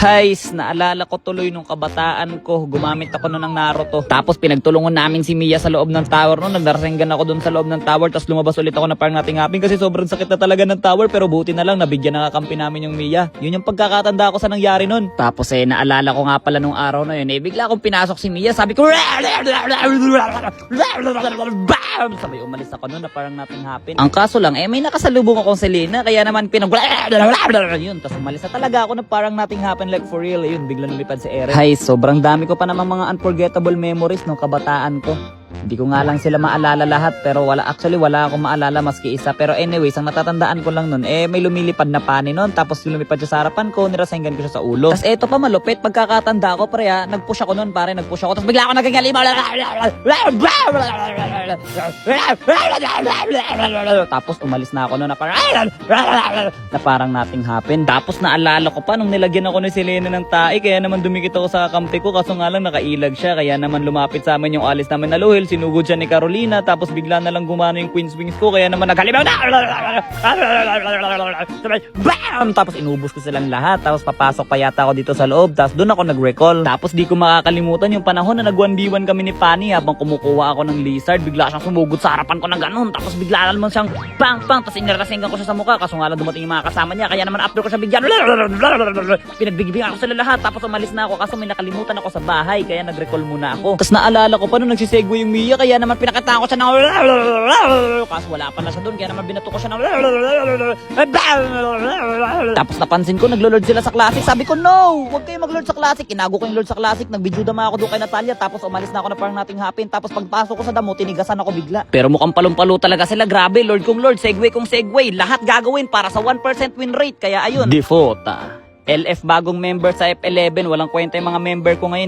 Guys, naalala ko tuloy nung kabataan ko, gumamit ako nun ng Naruto. Tapos pinagtulungan namin si Mia sa loob ng tower no, nagdarasenggan ako dun sa loob ng tower, tapos lumabas ulit ako na parang nating hapin kasi sobrang sakit na talaga ng tower, pero buti na lang nabigyan na kakampi namin yung Mia. Yun yung pagkakatanda ko sa nangyari nun. Tapos naalala ko nga pala nung araw na yun, bigla akong pinasok si Mia, sabi ko sabay umalis ako nun na parang nating hapin. Ang kaso lang, may nakasalubong akong Selena, kaya naman yun, tapos umalis na talaga ako na parang nating hapin like for real. Yun, biglang lumipad si Eren. Hay, sobrang dami ko pa namang mga unforgettable memories nung kabataan ko. Hindi ko nga lang sila maalala lahat, pero wala akong maalala maski isa. Pero anyways, ang natatandaan ko lang nun, may lumilipad na pani nun, tapos lumipad siya sa harapan ko, nirasenggan ko siya sa ulo. Tapos eto pa malupit, pagkakatanda ko pare nagpush ako nun pare, tapos bigla ako nagagalima. Tapos umalis na ako nun na parang nating hapin. Tapos naalala ko pa nung nilagyan ako ni Selena ng tae, kaya naman dumikit ako sa kampi ko, kaso nga lang nakailag siya, kaya naman lumapit sa amin yung alis namin na Luhil, sinugod siya ni Carolina, tapos bigla na lang gumano yung Queen's Wings ko, kaya naman naghalimaw na bam! Tapos inubos ko silang lahat, tapos papasok pa yata ako dito sa loob, tapos doon ako nag-recall. Tapos di ko makakalimutan yung panahon na nag-1v1 kami ni Fanny habang kumukuha ako ng lizard, bigla siyang sumugod sa harapan ko ng ganun, tapos bigla naman siyang pang, tapos inirasenggan ko siya sa mukha, kaso nga lang dumating yung mga kasama niya, kaya naman after ko siya bigyan, pinagbigyan ako sila lahat, tapos umalis na ako, kaso may nakalimutan ako sa bahay, kaya nag-recall muna ako. Tapos naalala ko pa nung nagsisegue yung Mia, kaya naman pinakataan ko siya ng kaso wala pa na siya doon, kaya naman binato ko siya ng tapos napansin ko naglo-lord sila sa Classic, sabi ko no, huwag kayo mag-lord sa Classic, inago ko yung lord sa Classic, nag-videodama ako doon kay Natalia, tapos umalis na ako na parang nating hapin, tapos pagpasok ko sa damo, tinigasan ako bigla. Pero mukhang palumpalo talaga sila, grabe, lord kong lord, segway kong segway, lahat gagawin para sa 1% win rate, kaya ayun. Defota. LF bagong member sa F11, walang kwenta yung mga member ko ngayon